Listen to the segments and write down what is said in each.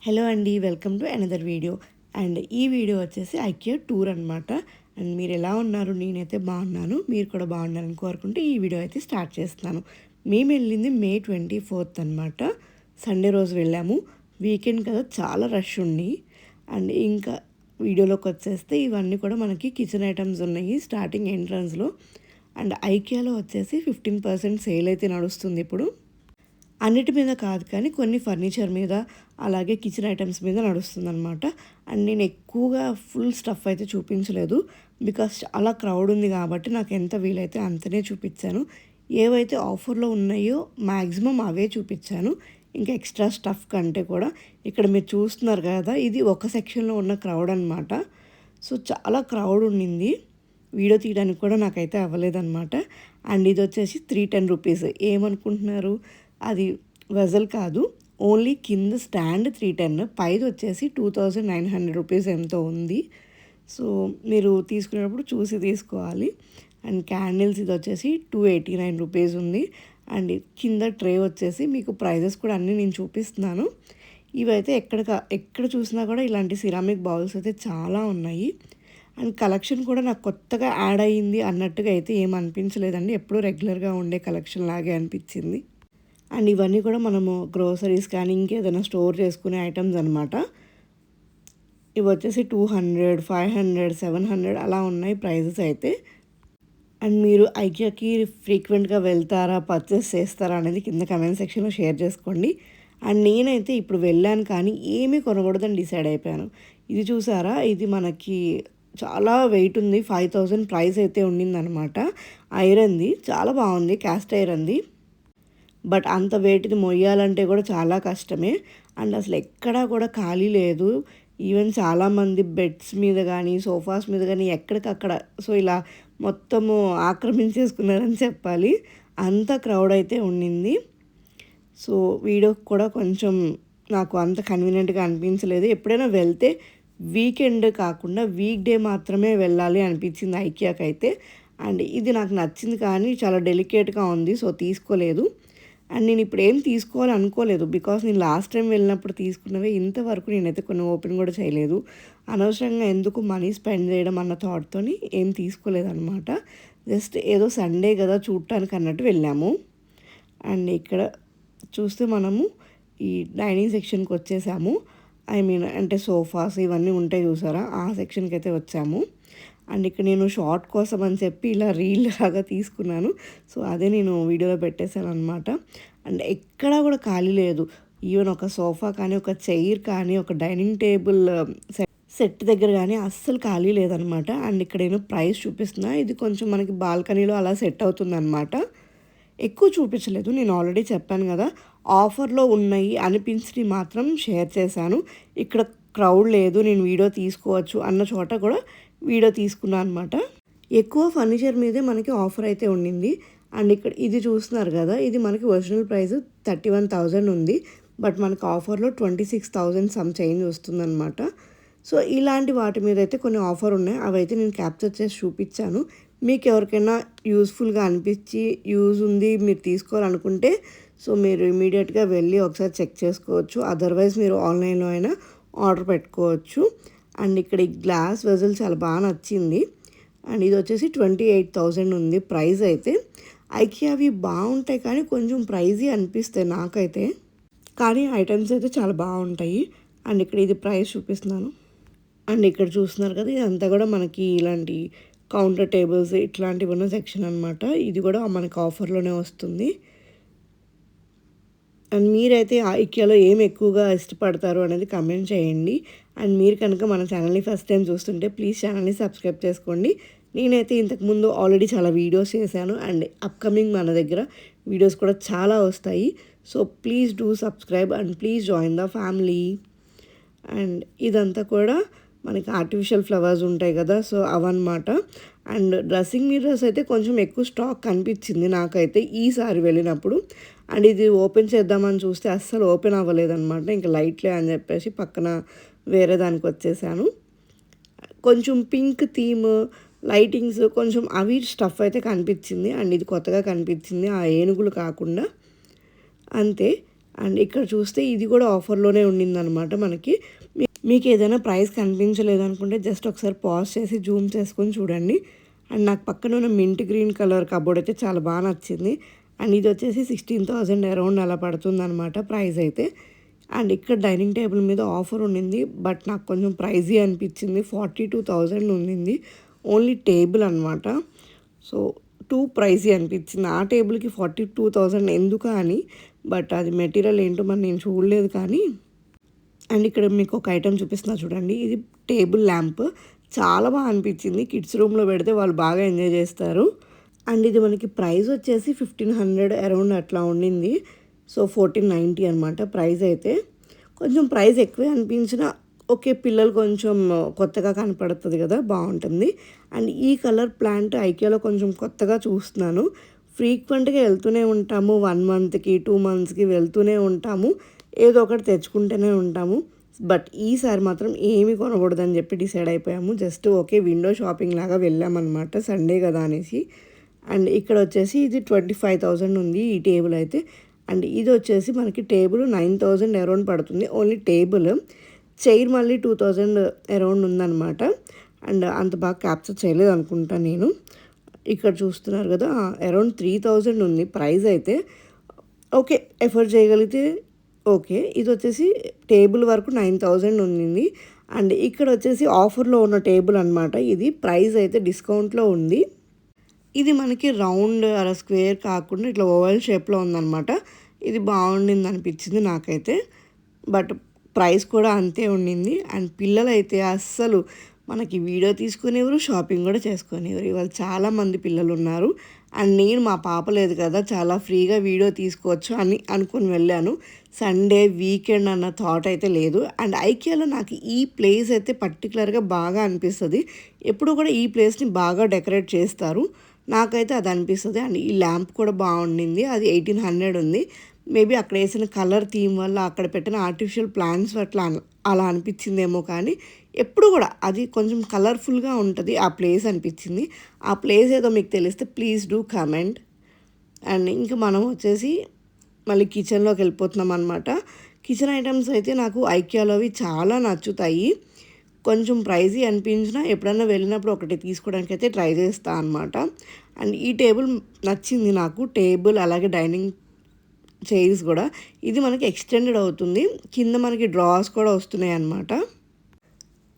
Hello అండి, welcome to another video. And ఈ video వచ్చేసి ఐకియా టూర్ అనమాట. అండ్ మీరు ఎలా ఉన్నారు? నేనైతే బాగున్నాను, మీరు కూడా బాగున్నారని కోరుకుంటూ ఈ వీడియో అయితే స్టార్ట్ చేస్తున్నాను. మేము వెళ్ళింది May 24th అనమాట. సండే రోజు వెళ్ళాము. వీకెండ్ కదా, చాలా రష్ ఉంది. అండ్ ఇంకా వీడియోలోకి వచ్చేస్తే ఇవన్నీ కూడా మనకి కిచెన్ ఐటమ్స్ ఉన్నాయి స్టార్టింగ్ ఎంట్రన్స్లో. అండ్ ఐకియాలో వచ్చేసి 15% సేల్ అయితే నడుస్తుంది ఇప్పుడు. అన్నిటి మీద కాదు కానీ కొన్ని ఫర్నిచర్ మీద, అలాగే కిచెన్ ఐటమ్స్ మీద నడుస్తుందన్నమాట. అండ్ నేను ఎక్కువగా ఫుల్ స్టఫ్ అయితే చూపించలేదు, బికాస్ చాలా క్రౌడ్ ఉంది కాబట్టి నాకు ఎంత వీలైతే అంతనే చూపించాను. ఏవైతే ఆఫర్లో ఉన్నాయో మ్యాక్సిమం అవే చూపించాను, ఇంకా ఎక్స్ట్రా స్టఫ్ కంటే కూడా. ఇక్కడ మీరు చూస్తున్నారు కదా, ఇది ఒక సెక్షన్లో ఉన్న క్రౌడ్ అనమాట. సో చాలా క్రౌడ్ ఉండింది, వీడియో తీయడానికి కూడా నాకైతే అవ్వలేదన్నమాట. అండ్ ఇది వచ్చేసి 310 రూపీస్. ఏమనుకుంటున్నారు, అది వెజల్ కాదు, ఓన్లీ కింద స్టాండ్ 310, పైది వచ్చేసి 2900 రూపీస్ ఎంతో ఉంది. సో మీరు తీసుకునేటప్పుడు చూసి తీసుకోవాలి. అండ్ క్యాండిల్స్ ఇది వచ్చేసి 289 రూపీస్ ఉంది. అండ్ కింద ట్రే వచ్చేసి మీకు ప్రైజెస్ కూడా అన్నీ నేను చూపిస్తున్నాను. ఇవైతే ఎక్కడ చూసినా కూడా ఇలాంటి సిరామిక్ బౌల్స్ అయితే చాలా ఉన్నాయి. అండ్ కలెక్షన్ కూడా నాకు కొత్తగా యాడ్ అయ్యింది అన్నట్టుగా అయితే ఏం అనిపించలేదండి, ఎప్పుడూ రెగ్యులర్గా ఉండే కలెక్షన్ లాగే అనిపించింది. అండ్ ఇవన్నీ కూడా మనము గ్రోసరీస్ కానీ ఇంకేదైనా స్టోర్ చేసుకునే ఐటమ్స్ అనమాట. ఇవి వచ్చేసి 200, 500, 700 అలా ఉన్నాయి ప్రైజెస్ అయితే. అండ్ మీరు ఐకియాకి ఫ్రీక్వెంట్గా వెళ్తారా, పర్చేస్ చేస్తారా అనేది కింద కమెంట్ సెక్షన్లో షేర్ చేసుకోండి. అండ్ నేనైతే ఇప్పుడు వెళ్ళాను కానీ ఏమీ కొనకూడదని డిసైడ్ అయిపోయాను. ఇది చూసారా, ఇది మనకి చాలా వెయిట్ ఉంది, 5000 ప్రైస్ అయితే ఉండిందనమాట. ఐరన్ది చాలా బాగుంది, క్యాస్ట్ ఐరన్ది. బట్ అంత వెయిట్ది మొయ్యాలంటే కూడా చాలా కష్టమే. అండ్ అసలు ఎక్కడా కూడా ఖాళీ లేదు. ఈవెన్ చాలామంది బెడ్స్ మీద కానీ సోఫాస్ మీద కానీ ఎక్కడికక్కడ సో ఇలా మొత్తము ఆక్రమించేసుకున్నారని చెప్పాలి, అంత క్రౌడ్ అయితే ఉండింది. సో వీడియో కూడా కొంచెం నాకు అంత కన్వీనియంట్గా అనిపించలేదు. ఎప్పుడైనా వెళ్తే వీకెండ్ కాకుండా వీక్ డే మాత్రమే వెళ్ళాలి అనిపించింది ఐకియాకి అయితే. అండ్ ఇది నాకు నచ్చింది కానీ చాలా డెలికేట్గా ఉంది, సో తీసుకోలేదు. అండ్ నేను ఇప్పుడు ఏం తీసుకోవాలి అనుకోలేదు, బికాస్ నేను లాస్ట్ టైం వెళ్ళినప్పుడు తీసుకున్నవే ఇంతవరకు నేనైతే కొన్ని ఓపెన్ కూడా చేయలేదు. అనవసరంగా ఎందుకు మనీ స్పెండ్ చేయడం అన్న థాట్తో ఏం తీసుకోలేదన్నమాట. జస్ట్ ఏదో సండే కదా చూడటానికి అన్నట్టు వెళ్ళాము. అండ్ ఇక్కడ చూస్తే మనము ఈ డైనింగ్ సెక్షన్కి వచ్చేసాము. అంటే సోఫాస్ ఇవన్నీ ఉంటాయి చూసారా, ఆ సెక్షన్కి అయితే వచ్చాము. అండ్ ఇక్కడ నేను షార్ట్ కోసం అని చెప్పి ఇలా రీల్ లాగా తీసుకున్నాను, సో అదే నేను వీడియోలో పెట్టేశాను అనమాట. అండ్ ఎక్కడా కూడా ఖాళీ లేదు. ఈవెన్ ఒక సోఫా కానీ, ఒక చైర్ కానీ, ఒక డైనింగ్ టేబుల్ సెట్ దగ్గర కానీ అస్సలు ఖాళీ లేదనమాట. అండ్ ఇక్కడ నేను ప్రైస్ చూపిస్తున్నా, ఇది కొంచెం మనకి బాల్కనీలో అలా సెట్ అవుతుందన్నమాట. ఎక్కువ చూపించలేదు, నేను ఆల్రెడీ చెప్పాను కదా, ఆఫర్లో ఉన్నాయి అనిపించి మాత్రం షేర్ చేశాను. ఇక్కడ క్రౌడ్ లేదు, నేను వీడియో తీసుకోవచ్చు అన్న చోట కూడా వీడియో తీసుకున్నాను అనమాట. ఎక్కువ ఫర్నిచర్ మీదే మనకి ఆఫర్ అయితే ఉండింది. అండ్ ఇక్కడ ఇది చూస్తున్నారు కదా, ఇది మనకి ఒరిజినల్ ప్రైస్ 31,000 ఉంది, బట్ మనకి ఆఫర్లో 26,000 సమ్ చేంజ్ వస్తుందన్నమాట. సో ఇలాంటి వాటి మీద అయితే కొన్ని ఆఫర్ ఉన్నాయి, అవైతే నేను క్యాప్చర్ చేసి చూపించాను. మీకు ఎవరికైనా యూస్ఫుల్గా అనిపించి యూజ్ ఉంది మీరు తీసుకోవాలనుకుంటే సో మీరు ఇమీడియట్గా వెళ్ళి ఒకసారి చెక్ చేసుకోవచ్చు. అదర్వైజ్ మీరు ఆన్లైన్లో అయినా ఆర్డర్ పెట్టుకోవచ్చు. అండ్ ఇక్కడ ఈ గ్లాస్ వెజల్ చాలా బాగా నచ్చింది. అండ్ ఇది వచ్చేసి 28,000 ఉంది ప్రైస్ అయితే. ఐకియావి బాగుంటాయి కానీ కొంచెం ప్రైజీ అనిపిస్తాయి నాకైతే, కానీ ఐటమ్స్ అయితే చాలా బాగుంటాయి. అండ్ ఇక్కడ ఇది ప్రైస్ చూపిస్తున్నాను. అండ్ ఇక్కడ చూస్తున్నారు కదా, ఇదంతా కూడా మనకి ఇలాంటి కౌంటర్ టేబుల్స్ ఇట్లాంటివి ఉన్న సెక్షన్ అనమాట. ఇది కూడా మనకి ఆఫర్లోనే వస్తుంది. అండ్ మీరైతే ఐకియాలో ఏం ఎక్కువగా ఇష్టపడతారు అనేది కమెంట్ చేయండి. అండ్ మీరు కనుక మన ఛానల్ని ఫస్ట్ టైం చూస్తుంటే ప్లీజ్ ఛానల్ని సబ్స్క్రైబ్ చేసుకోండి. నేనైతే ఇంతకుముందు ఆల్రెడీ చాలా వీడియోస్ చేశాను, అండ్ అప్కమింగ్ మన దగ్గర వీడియోస్ కూడా చాలా వస్తాయి. So please do subscribe and please join the family. And ఇదంతా కూడా మనకి ఆర్టిఫిషియల్ ఫ్లవర్స్ ఉంటాయి కదా, సో అవన్నమాట. అండ్ డ్రెస్సింగ్ మిర్రర్స్ అయితే కొంచెం ఎక్కువ స్టాక్ కనిపించింది నాకైతే ఈసారి వెళ్ళినప్పుడు. అండ్ ఇది ఓపెన్ చేద్దామని చూస్తే అస్సలు ఓపెన్ అవ్వలేదన్నమాట. ఇంకా లైట్లే అని చెప్పేసి పక్కన వేరే దానికి వచ్చేసాను. కొంచెం పింక్ థీమ్ లైటింగ్స్ కొంచెం అవి స్టఫ్ అయితే కనిపించింది. అండ్ ఇది కొత్తగా కనిపించింది, ఆ ఏనుగులు కాకుండా అంతే. అండ్ ఇక్కడ చూస్తే ఇది కూడా ఆఫర్లోనే ఉండిందనమాట మనకి. మీకు ఏదైనా ప్రైస్ కనిపించలేదు అనుకుంటే జస్ట్ ఒకసారి పాజ్ చేసి జూమ్ చేసుకొని చూడండి. అండ్ నాకు పక్కన ఉన్న మింట్ గ్రీన్ కలర్ కబోర్డ్ అయితే చాలా బాగా నచ్చింది. అండ్ ఇది వచ్చేసి 16,000 అరౌండ్ అలా పడుతుందన్నమాట ప్రైస్ అయితే. అండ్ ఇక్కడ డైనింగ్ టేబుల్ మీద ఆఫర్ ఉండింది, బట్ నాకు కొంచెం ప్రైజీ అనిపించింది. 42,000 ఉండింది ఓన్లీ టేబుల్ అనమాట. సో టూ ప్రైజీ అనిపించింది. ఆ టేబుల్కి 42,000 ఎందుకు అని, బట్ అది మెటీరియల్ ఏంటో మరి నేను చూడలేదు కానీ. అండ్ ఇక్కడ మీకు ఒక ఐటెం చూపిస్తున్నా చూడండి. ఇది టేబుల్ ల్యాంప్ చాలా బాగా అనిపించింది. కిడ్స్ రూమ్లో పెడితే వాళ్ళు బాగా ఎంజాయ్ చేస్తారు. అండ్ ఇది మనకి ప్రైస్ వచ్చేసి 1,500 అరౌండ్ అట్లా ఉండింది. సో 1,490 అనమాట ప్రైస్ అయితే. కొంచెం ప్రైస్ ఎక్కువే అనిపించిన ఓకే, పిల్లలు కొంచెం కొత్తగా కనపడుతుంది కదా, బాగుంటుంది. అండ్ ఈ కలర్ ప్లాంట్ ఐకియాలో కొంచెం కొత్తగా చూస్తున్నాను. ఫ్రీక్వెంట్గా వెళ్తూనే ఉంటాము, 1 మంత్కి 2 మంత్స్కి వెళ్తూనే ఉంటాము, ఏదో ఒకటి తెచ్చుకుంటూనే ఉంటాము. బట్ ఈసారి మాత్రం ఏమీ కొనకూడదని చెప్పి డిసైడ్ అయిపోయాము. జస్ట్ ఓకే విండో షాపింగ్ లాగా వెళ్ళామన్నమాట, సండే కదా అనేసి. అండ్ ఇక్కడ వచ్చేసి ఇది 25,000 ఉంది ఈ టేబుల్ అయితే. అండ్ ఇది వచ్చేసి మనకి టేబుల్ 9,000 అరౌండ్ పడుతుంది ఓన్లీ టేబుల్. చైర్ మళ్ళీ 2,000 అరౌండ్ ఉందన్నమాట. అండ్ అంత బాగా క్యాప్చర్ చేయలేదు అనుకుంటా నేను. ఇక్కడ చూస్తున్నారు కదా, అరౌండ్ 3,000 ఉంది ప్రైస్ అయితే. ఓకే, ఎఫర్ట్ చేయగలిగితే ఓకే. ఇది వచ్చేసి టేబుల్ వరకు 9,000 ఉంది. అండ్ ఇక్కడ వచ్చేసి ఆఫర్లో ఉన్న టేబుల్ అనమాట. ఇది ప్రైస్ అయితే డిస్కౌంట్లో ఉంది. ఇది మనకి రౌండ్ అలా స్క్వేర్ కాకుండా ఇట్లా ఓవల్ షేప్లో ఉందన్నమాట. ఇది బాగుండింది అనిపించింది నాకైతే, బట్ ప్రైస్ కూడా అంతే ఉండింది. అండ్ పిల్లలైతే అస్సలు మనకి వీడియో తీసుకునేవారు, షాపింగ్ కూడా చేసుకునేవారు. ఇవాళ చాలామంది పిల్లలు ఉన్నారు. అండ్ నేను మా పాప లేదు కదా, చాలా ఫ్రీగా వీడియో తీసుకోవచ్చు అని అనుకుని వెళ్ళాను. సండే వీకెండ్ అన్న థాట్ అయితే లేదు. అండ్ ఐకియాలో నాకు ఈ ప్లేస్ అయితే పర్టికులర్గా బాగా అనిపిస్తుంది. ఎప్పుడు కూడా ఈ ప్లేస్ని బాగా డెకరేట్ చేస్తారు, నాకైతే అది అనిపిస్తుంది. అండ్ ఈ ల్యాంప్ కూడా బాగుండింది, అది 1,800 ఉంది. మేబీ అక్కడ వేసిన కలర్ థీమ్ వల్ల అక్కడ పెట్టిన ఆర్టిఫిషియల్ ప్లాంట్స్ అలా అనిపించిందేమో, కానీ ఎప్పుడు కూడా అది కొంచెం కలర్ఫుల్గా ఉంటుంది ఆ ప్లేస్ అనిపించింది. ఆ ప్లేస్ ఏదో మీకు తెలిస్తే ప్లీజ్ డూ కామెంట్. అండ్ ఇంకా మనం వచ్చేసి మళ్ళీ కిచెన్లోకి వెళ్ళిపోతున్నాం అనమాట. కిచెన్ ఐటమ్స్ అయితే నాకు ఐకియాలోవి చాలా నచ్చుతాయి. కొంచెం ప్రైజీ అనిపించినా ఎప్పుడన్నా వెళ్ళినప్పుడు ఒకటి తీసుకోవడానికి అయితే ట్రై చేస్తాను అనమాట. అండ్ ఈ టేబుల్ నచ్చింది నాకు, టేబుల్ అలాగే డైనింగ్ చైర్స్ కూడా. ఇది మనకి ఎక్స్టెండెడ్ అవుతుంది, కింద మనకి డ్రాస్ కూడా వస్తున్నాయి అన్నమాట.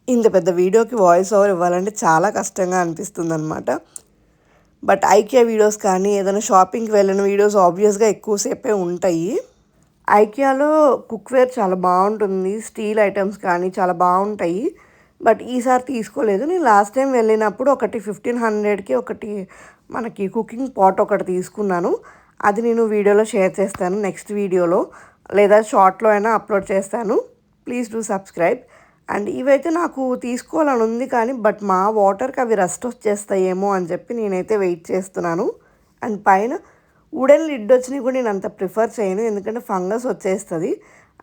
ఇంత పెద్ద వీడియోకి వాయిస్ ఓవర్ ఇవ్వాలంటే చాలా కష్టంగా అనిపిస్తుంది అనమాట. బట్ ఐకియా వీడియోస్ కానీ ఏదైనా షాపింగ్కి వెళ్ళిన వీడియోస్ ఆబ్వియస్గా ఎక్కువసేపే ఉంటాయి. ఐకియాలో కుక్వేర్ చాలా బాగుంటుంది, స్టీల్ ఐటమ్స్ కానీ చాలా బాగుంటాయి. బట్ ఈసారి తీసుకోలేదు. నేను లాస్ట్ టైం వెళ్ళినప్పుడు ఒకటి 1,500కి ఒకటి మనకి కుకింగ్ పాట్ ఒకటి తీసుకున్నాను. అది నేను వీడియోలో షేర్ చేస్తాను నెక్స్ట్ వీడియోలో, లేదా షార్ట్లో అయినా అప్లోడ్ చేస్తాను. Please do subscribe. అండ్ ఇవైతే నాకు తీసుకోవాలని ఉంది కానీ బట్ మా వాటర్కి అవి రస్ట్ వచ్చేస్తాయేమో అని చెప్పి నేనైతే వెయిట్ చేస్తున్నాను. అండ్ పైన వుడెన్ లిడ్ వచ్చినవి కూడా నేను అంత ప్రిఫర్ చేయను, ఎందుకంటే ఫంగస్ వచ్చేస్తుంది.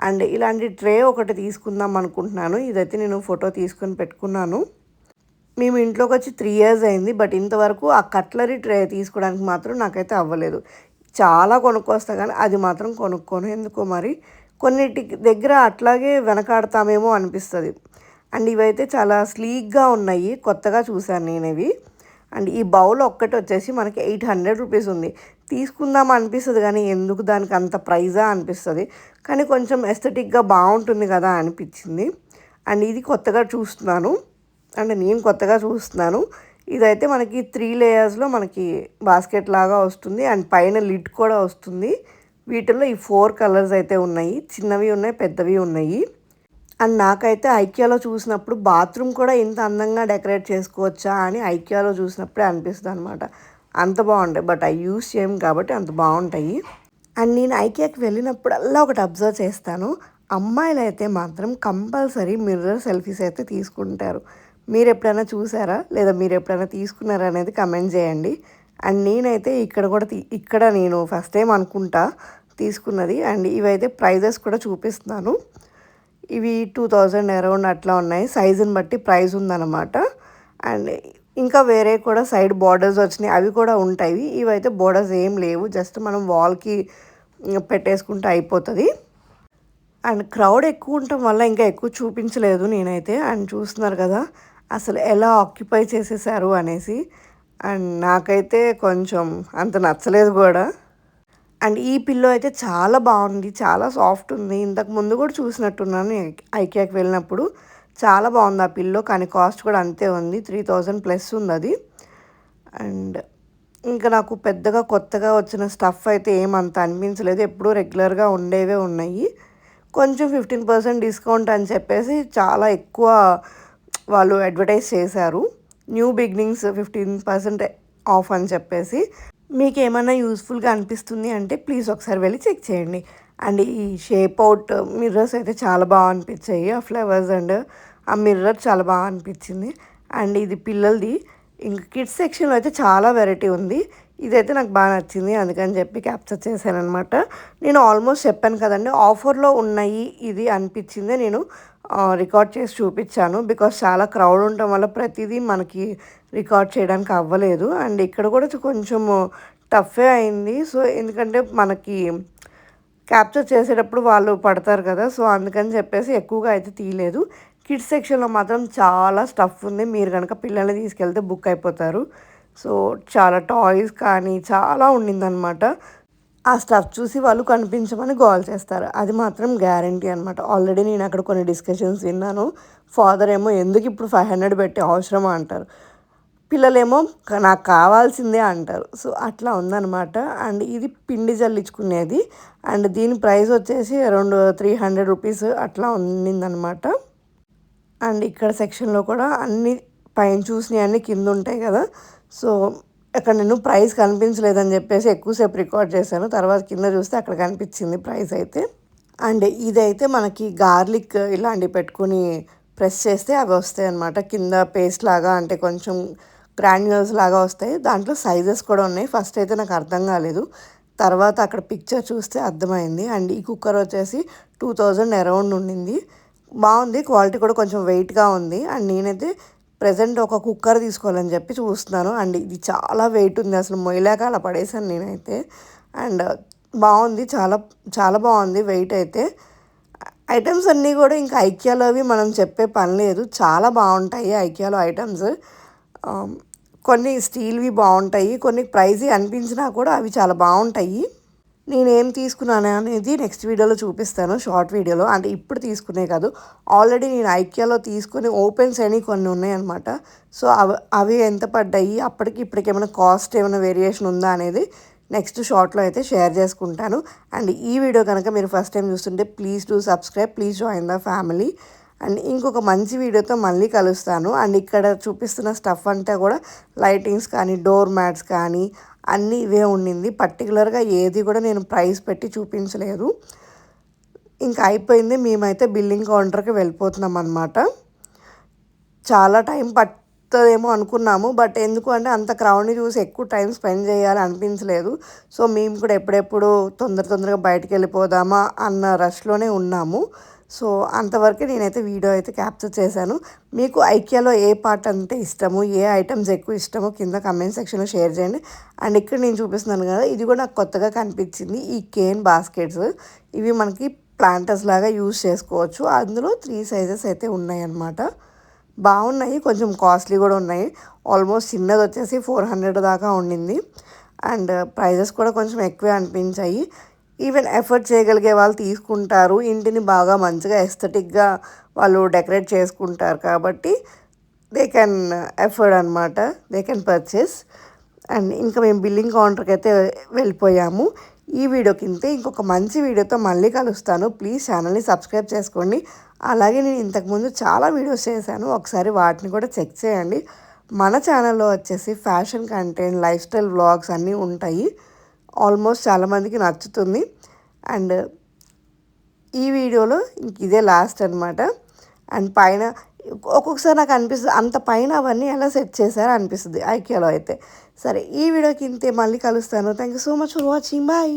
అండ్ ఇలాంటి ట్రే ఒకటి తీసుకుందాం అనుకుంటున్నాను. ఇదైతే నేను ఫోటో తీసుకొని పెట్టుకున్నాను. మేము ఇంట్లోకి వచ్చి 3 years అయింది, బట్ ఇంతవరకు ఆ కట్లరీ ట్రే తీసుకోవడానికి మాత్రం నాకైతే అవ్వలేదు. చాలా కొనుక్కొస్తా కానీ అది మాత్రం కొనుక్కోను, ఎందుకో మరి కొన్నిటి దగ్గర అట్లాగే వెనకాడతామేమో అనిపిస్తుంది. అండ్ ఇవైతే చాలా స్లీక్గా ఉన్నాయి, కొత్తగా చూశాను నేను ఇవి. అండ్ ఈ బౌల్ ఒక్కటి వచ్చేసి మనకి 800 రూపీస్ ఉంది. తీసుకుందాం అనిపిస్తుంది కానీ ఎందుకు దానికి అంత ప్రైజా అనిపిస్తుంది, కానీ కొంచెం ఎస్థెటిక్గా బాగుంటుంది కదా అనిపించింది. అండ్ ఇది కొత్తగా చూస్తున్నాను, అండ్ నేను కొత్తగా చూస్తున్నాను. ఇదైతే మనకి 3 layers మనకి బాస్కెట్ లాగా వస్తుంది. అండ్ పైన లిడ్ కూడా వస్తుంది. వీటిల్లో ఈ 4 కలర్స్ అయితే ఉన్నాయి, చిన్నవి ఉన్నాయి, పెద్దవి ఉన్నాయి. అండ్ నాకైతే ఐకియాలో చూసినప్పుడు బాత్రూమ్ కూడా ఇంత అందంగా డెకరేట్ చేసుకోవచ్చా అని ఐకియాలో చూసినప్పుడే అనిపిస్తుంది అనమాట. అంత బాగుంటాయి, బట్ అవి యూస్ చేయం కాబట్టి అంత బాగుంటాయి. అండ్ నేను ఐకియాకి వెళ్ళినప్పుడల్లా ఒకటి అబ్జర్వ్ చేస్తాను, అమ్మాయిలు అయితే మాత్రం కంపల్సరీ మిర్రర్ సెల్ఫీస్ అయితే తీసుకుంటారు. మీరు ఎప్పుడైనా చూసారా, లేదా మీరు ఎప్పుడైనా తీసుకున్నారా అనేది కమెంట్ చేయండి. అండ్ నేనైతే ఇక్కడ నేను ఫస్ట్ టైం అనుకుంటా తీసుకున్నది. అండ్ ఇవైతే ప్రైజెస్ కూడా చూపిస్తున్నాను. ఇవి 2,000 అరౌండ్ అట్లా ఉన్నాయి, సైజుని బట్టి ప్రైస్ ఉందన్నమాట. అండ్ ఇంకా వేరే కూడా సైడ్ బార్డర్స్ వచ్చినాయి, అవి కూడా ఉంటాయి. ఇవైతే బార్డర్స్ ఏం లేవు, జస్ట్ మనం వాల్కి పెట్టేసుకుంటే అయిపోతుంది. అండ్ క్రౌడ్ ఎక్కువ ఉండటం వల్ల ఇంకా ఎక్కువ చూపించలేదు నేనైతే. అండ్ చూస్తున్నారు కదా అసలు ఎలా ఆక్యుపై చేసేసారు అనేసి. అండ్ నాకైతే కొంచెం అంత నచ్చలేదు కూడా. అండ్ ఈ పిల్లో అయితే చాలా బాగుంది, చాలా సాఫ్ట్ ఉంది. ఇంతకు ముందు కూడా చూసినట్టున్నాను ఐకియాకి వెళ్ళినప్పుడు. చాలా బాగుంది ఆ పిల్లో, కానీ కాస్ట్ కూడా అంతే ఉంది, 3000 ప్లస్ ఉంది అది. అండ్ ఇంకా నాకు పెద్దగా కొత్తగా వచ్చిన స్టఫ్ అయితే ఏమంత అనిపించలేదు, ఎప్పుడూ రెగ్యులర్గా ఉండేవే ఉన్నాయి. కొంచెం 15% డిస్కౌంట్ అని చెప్పేసి చాలా ఎక్కువ వాళ్ళు అడ్వర్టైజ్ చేశారు. న్యూ బిగినింగ్స్ 15% ఆఫ్ అని చెప్పేసి. మీకు ఏమైనా యూస్ఫుల్గా అనిపిస్తుంది అంటే ప్లీజ్ ఒకసారి వెళ్ళి చెక్ చేయండి. అండ్ ఈ షేప్ అవుట్ మిర్రర్స్ అయితే చాలా బాగా అనిపించాయి. ఆ ఫ్లవర్స్ అండ్ ఆ మిర్రర్ చాలా బాగా అనిపించింది. అండ్ ఇది పిల్లలది. ఇంక కిడ్స్ సెక్షన్లో అయితే చాలా వెరైటీ ఉంది. ఇదైతే నాకు బాగా నచ్చింది, అందుకని చెప్పి క్యాప్చర్ చేశానమాట. నేను ఆల్మోస్ట్ చెప్పాను కదండి, ఆఫర్లో ఉన్నాయి ఇది అనిపించిందే నేను రికార్డ్ చేసి చూపించాను. బికాస్ చాలా క్రౌడ్ ఉండటం వల్ల ప్రతిదీ మనకి రికార్డ్ చేయడానికి అవ్వలేదు. అండ్ ఇక్కడ కూడా కొంచెం టఫే అయింది. సో ఎందుకంటే మనకి క్యాప్చర్ చేసేటప్పుడు వాళ్ళు పడతారు కదా, సో అందుకని చెప్పేసి ఎక్కువగా అయితే తీయలేదు. కిడ్స్ సెక్షన్లో మాత్రం చాలా స్టఫ్ ఉంది. మీరు కనుక పిల్లల్ని తీసుకెళ్తే బుక్ అయిపోతారు. సో చాలా టాయ్స్ కానీ చాలా ఉండిందనమాట. ఆ స్టఫ్ చూసి వాళ్ళు కనిపించమని గోల్ చేస్తారు, అది మాత్రం గ్యారంటీ అనమాట. ఆల్రెడీ నేను అక్కడ కొన్ని డిస్కషన్స్ విన్నాను. ఫాదర్ ఏమో ఎందుకు ఇప్పుడు 500 పెట్టి అవసరమా అంటారు, పిల్లలేమో నాకు కావాల్సిందే అంటారు. సో అట్లా ఉందన్నమాట. అండ్ ఇది పిండి జల్లించుకునేది. అండ్ దీని ప్రైస్ వచ్చేసి అరౌండ్ 300 రూపీస్ అట్లా ఉండిందనమాట. అండ్ ఇక్కడ సెక్షన్లో కూడా అన్ని పైన చూసినవి అన్నీ కింద ఉంటాయి కదా, సో అక్కడ నేను ప్రైస్ కనిపించలేదని చెప్పేసి ఎక్కువసేపు రికార్డ్ చేశాను. తర్వాత కింద చూస్తే అక్కడ కనిపించింది ప్రైస్ అయితే. అండ్ ఇదైతే మనకి గార్లిక్ ఇలాంటివి పెట్టుకుని ప్రెస్ చేస్తే అవి వస్తాయి అన్నమాట. కింద పేస్ట్ లాగా, అంటే కొంచెం గ్రాన్యులర్స్ లాగా వస్తాయి. దాంట్లో సైజెస్ కూడా ఉన్నాయి. ఫస్ట్ అయితే నాకు అర్థం కాలేదు, తర్వాత అక్కడ పిక్చర్ చూస్తే అర్థమైంది. అండ్ ఈ కుక్కర్ వచ్చేసి 2000 అరౌండ్ ఉండింది. బాగుంది, క్వాలిటీ కూడా కొంచెం వెయిట్గా ఉంది. అండ్ నేనైతే ప్రజెంట్ ఒక కుక్కర్ తీసుకోవాలని చెప్పి చూస్తున్నాను. అండ్ ఇది చాలా వెయిట్ ఉంది, అసలు మొయ్యలేక అలా పడేసాను నేనైతే. అండ్ బాగుంది, చాలా చాలా బాగుంది వెయిట్ అయితే. ఐటమ్స్ అన్నీ కూడా ఇంకా ఐకియాలోవి మనం చెప్పే పని లేదు, చాలా బాగుంటాయి ఐకియాలో ఐటమ్స్. కొన్ని స్టీల్వి బాగుంటాయి, కొన్ని ప్రైజీ అనిపించినా కూడా అవి చాలా బాగుంటాయి. నేనేం తీసుకున్నాను అనేది నెక్స్ట్ వీడియోలో చూపిస్తాను, షార్ట్ వీడియోలో. అంటే ఇప్పుడు తీసుకునే కాదు, ఆల్రెడీ నేను ఐకియాలో తీసుకుని ఓపెన్స్ అని కొన్ని ఉన్నాయన్నమాట. సో అవి ఎంత పడ్డాయి, అప్పటికి ఇప్పటికి ఏమైనా కాస్ట్ ఏమైనా వేరియేషన్ ఉందా అనేది నెక్స్ట్ షార్ట్లో అయితే షేర్ చేసుకుంటాను. అండ్ ఈ వీడియో కనుక మీరు ఫస్ట్ టైం చూస్తుంటే please do subscribe, please join the family. And ఇంకొక మంచి వీడియోతో మళ్ళీ కలుస్తాను. అండ్ ఇక్కడ చూపిస్తున్న స్టఫ్ అంతా కూడా లైటింగ్స్ కానీ డోర్ మ్యాట్స్ కానీ అన్నీ ఇవే ఉండింది. పర్టికులర్గా ఏది కూడా నేను ప్రైస్ పెట్టి చూపించలేదు. ఇంకా అయిపోయింది, మేమైతే బిల్లింగ్ కౌంటర్కి వెళ్ళిపోతున్నాం అనమాట. చాలా టైం పడుతుందేమో అనుకున్నాము, బట్ ఎందుకు అంటే అంత క్రౌడ్ని చూసి ఎక్కువ టైం స్పెండ్ చేయాలి అనిపించలేదు. సో మేము కూడా ఎప్పుడెప్పుడు తొందరగా బయటికి వెళ్ళిపోదామా అన్న రష్లోనే ఉన్నాము. సో అంతవరకే నేనైతే వీడియో అయితే క్యాప్చర్ చేశాను. మీకు ఐకియాలో ఏ పార్ట్ అంటే ఇష్టము, ఏ ఐటమ్స్ ఎక్కువ ఇష్టమో కింద కమెంట్ సెక్షన్లో షేర్ చేయండి. అండ్ ఇక్కడ నేను చూపిస్తున్నాను కదా, ఇది కూడా నాకు కొత్తగా కనిపించింది, ఈ కేన్ బాస్కెట్స్. ఇవి మనకి ప్లాంటర్స్ లాగా యూజ్ చేసుకోవచ్చు. అందులో 3 సైజెస్ అయితే ఉన్నాయన్నమాట. బాగున్నాయి, కొంచెం కాస్ట్లీ కూడా ఉన్నాయి. ఆల్మోస్ట్ చిన్నది వచ్చేసి 400 దాకా ఉండింది. అండ్ ప్రైజెస్ కూడా కొంచెం ఎక్కువే అనిపించాయి. ఈవెన్ ఎఫర్ట్ చేయగలిగే వాళ్ళు తీసుకుంటారు, ఇంటిని బాగా మంచిగా ఎస్థెటిక్గా వాళ్ళు డెకరేట్ చేసుకుంటారు కాబట్టి దే కెన్ ఎఫర్డ్ అనమాట, దే కెన్ పర్చేస్. అండ్ ఇంకా మేము బిల్లింగ్ కౌంటర్కి అయితే వెళ్ళిపోయాము. ఈ వీడియోకి ఇంతే, ఇంకొక మంచి వీడియోతో మళ్ళీ కలుస్తాను. ప్లీజ్ ఛానల్ని సబ్స్క్రైబ్ చేసుకోండి. అలాగే నేను ఇంతకుముందు చాలా వీడియోస్ చేశాను, ఒకసారి వాటిని కూడా చెక్ చేయండి. మన ఛానల్లో వచ్చేసి fashion content, life style vlogs అన్నీ ఉంటాయి. ఆల్మోస్ట్ చాలామందికి నచ్చుతుంది. అండ్ ఈ వీడియోలో ఇంక ఇదే లాస్ట్ అనమాట. అండ్ పైన ఒక్కొక్కసారి నాకు అనిపిస్తుంది అంత పైన అవన్నీ ఎలా సెట్ చేశారో అనిపిస్తుంది ఐకియాలో అయితే. సరే, ఈ వీడియోకి ఇంతే, మళ్ళీ కలుస్తాను. Thank you so much for watching, bye.